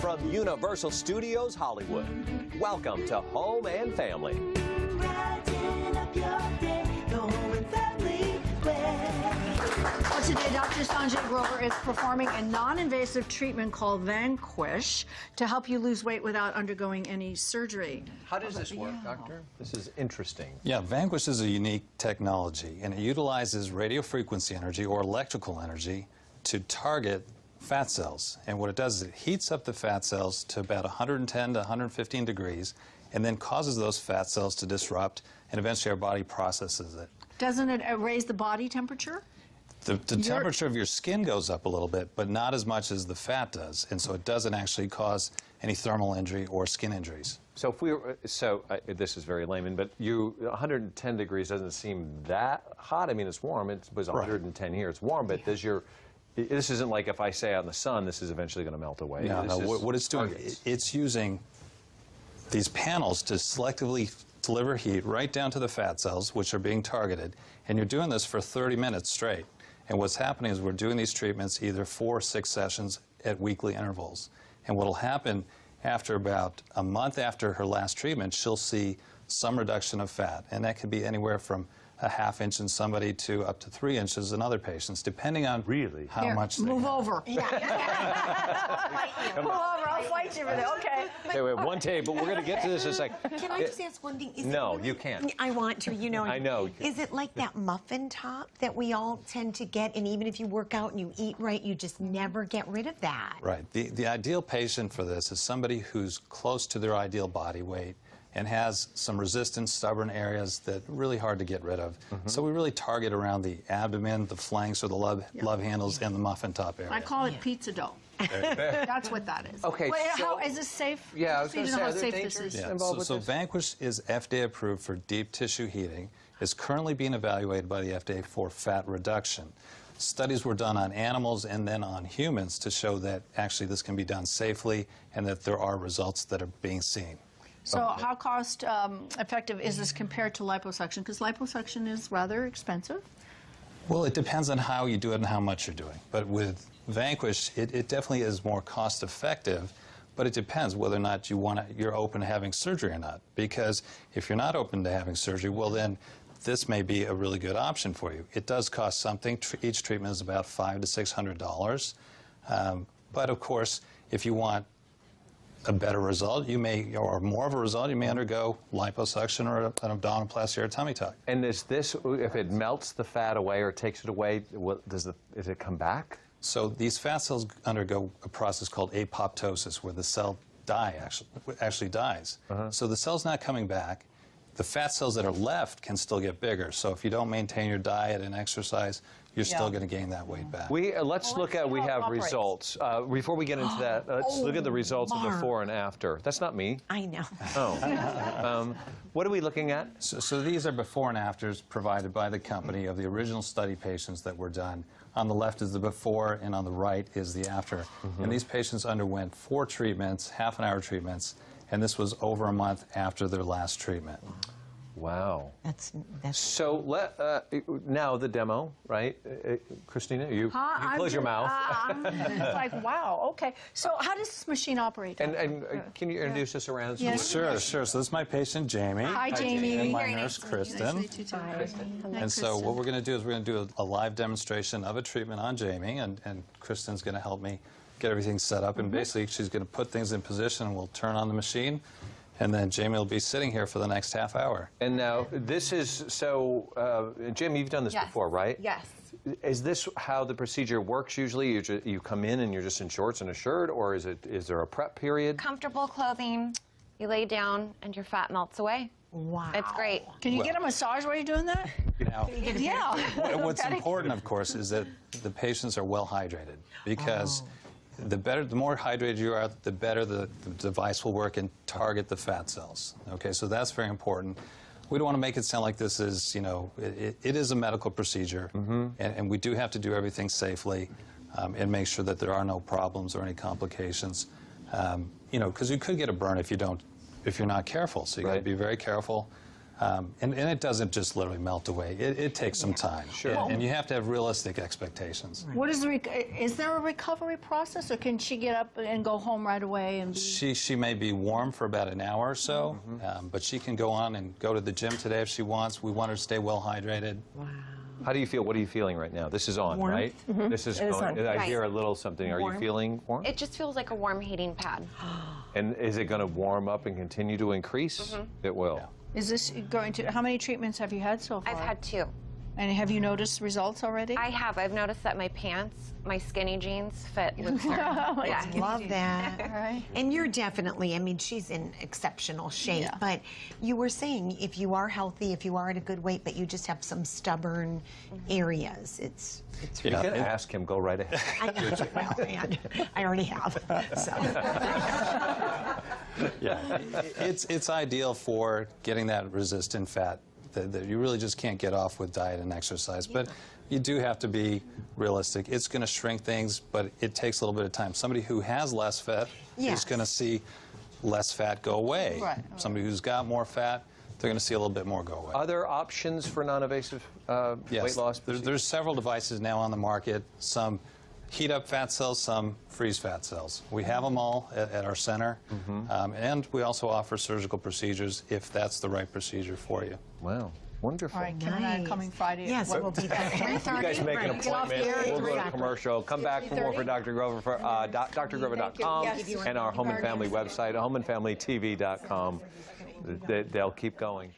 From Universal Studios Hollywood, welcome to Home and Family. Brighten up your day, the Home and Family way. Well, today, Dr. Sanjay Grover is performing a non-invasive treatment called Vanquish to help you lose weight without undergoing any surgery. How does this work, Doctor? This is interesting. Yeah, Vanquish is a unique technology, and it utilizes radio frequency energy or electrical energy to target fat cells. And what it does is it heats up the fat cells to about 110 to 115 degrees and then causes those fat cells to disrupt, and eventually our body processes it. Doesn't it raise the body temperature? The temperature of your skin goes up a little bit, but not as much as the fat does, and so it doesn't actually cause any thermal injury or skin injuries. So if we were, this is very layman, but 110 degrees doesn't seem that hot. I mean, it's warm. It was 110 here. It's warm, but does this isn't like if I say out in the sun, this is eventually going to melt away. No, what it's doing, it's using these panels to selectively deliver heat right down to the fat cells, which are being targeted, and you're doing this for 30 minutes straight. And what's happening is we're doing these treatments either 4 or 6 sessions at weekly intervals. And what'll happen after about a month after her last treatment, she'll see some reduction of fat, and that could be anywhere from a ½ inch in somebody to up to 3 inches in other patients, depending on how much they move have. over. Yeah. Move over, I'll fight you for that. Okay. Okay, we have one table. We're going to get to this in a second. Can I just ask one thing? No, you can't. I want to, you know. I know. Is it like that muffin top that we all tend to get, and even if you work out and you eat right, you just never get rid of that? Right. The ideal patient for this is somebody who's close to their ideal body weight and has some resistant, stubborn areas that are really hard to get rid of. So we really target around the abdomen, the flanks, or the love handles, and the muffin top area. I call it pizza dough. That's what that is. Okay, Wait, so- is this safe? Yeah, I was going to say, how are there safe dangers this is. Yeah, involved with so this? Vanquish is FDA approved for deep tissue heating. It's currently being evaluated by the FDA for fat reduction. Studies were done on animals and then on humans to show that actually this can be done safely and that there are results that are being seen. So how cost effective is this compared to liposuction? Because liposuction is rather expensive. Well, it depends on how you do it and how much you're doing. But with Vanquish, it definitely is more cost effective, but it depends whether or not you're open to having surgery or not. Because if you're not open to having surgery, well then this may be a really good option for you. It does cost something. Each treatment is about $500 to $600. But of course, if you want a better result, or more of a result, you may undergo liposuction or an abdominoplasty or a tummy tuck. And is this, if it melts the fat away or takes it away, does it come back? So these fat cells undergo a process called apoptosis, where the cell actually dies. So the cell's not coming back. The fat cells that are left can still get bigger. So if you don't maintain your diet and exercise, you're still going to gain that weight back. Let's look at, we have results. Before we get into that, let's look at the results of before and after. That's not me. I know. Oh. What are we looking at? So these are before and afters provided by the company of the original study patients that were done. On the left is the before, and on the right is the after. And these patients underwent 4 treatments, ½ hour treatments, and this was over a month after their last treatment. Wow. That's So now the demo, right? Christina, you close your mouth. It's like, wow, okay. So how does this machine operate? And can you introduce us around? Yes. Sure. So this is my patient, Jamie. Hi, Jamie. And my nurse, Kristen. And so what we're going to do is we're going to do a live demonstration of a treatment on Jamie, and Kristen's going to help me get everything set up. And basically, she's going to put things in position, and we'll turn on the machine. And then Jamie will be sitting here for the next ½ hour. And now this is, Jim, you've done this before, right? Yes. Is this how the procedure works usually? You come in and you're just in shorts and a shirt, or is there a prep period? Comfortable clothing, you lay down and your fat melts away. wow. It's great. Can you get a massage while you're doing that? Now, Yeah. what's important, of course, is that the patients are well hydrated, because the more hydrated you are, the better the device will work and target the fat cells. Okay, so that's very important. We don't want to make it sound like this is, it is a medical procedure, and we do have to do everything safely and make sure that there are no problems or any complications. Because you could get a burn if you're not careful. So you got to be very careful. And it doesn't just literally melt away. It takes some time. Sure. And you have to have realistic expectations. What is is there a recovery process, or can she get up and go home right away and be... She may be warm for about an hour or so, but she can go on and go to the gym today if she wants. We want her to stay well hydrated. Wow. How do you feel? What are you feeling right now? This is on, Warmth. right? This is It is going. on. I Right. hear a little something. Are you Warm. feeling warm? It just feels like a warm heating pad. And is it going to warm up and continue to increase? It will. Yeah. Is this going to... How many treatments have you had so far? I've had 2. And have you noticed results already? I have. I've noticed that my pants, my skinny jeans, fit looser. Yeah. Love that. Right. And you're definitely, I mean, she's in exceptional shape, Yeah. but you were saying if you are healthy, if you are at a good weight, but you just have some stubborn areas, it's You Yeah. can ask him. Go right ahead. I know, well, and I already have, so. Yeah, it's ideal for getting that resistant fat that you really just can't get off with diet and exercise. But you do have to be realistic. It's going to shrink things, but it takes a little bit of time. Somebody who has less fat Yes. is going to see less fat go away. Right. Somebody who's got more fat, they're going to see a little bit more go away. Other options for non-invasive weight loss? There's several devices now on the market. Some heat up fat cells, some freeze fat cells. We have them all at our center. And we also offer surgical procedures if that's the right procedure for you. Wow, wonderful. All right, Kim and I are Nice. coming Friday. Yes, What, we'll be there. 3:30? You guys make an Right. Get off the appointment. air at We'll go to 3:00. commercial. Come back for more for Dr. Grover for drgrover.com and our home and family website, homeandfamilytv.com. They'll keep going.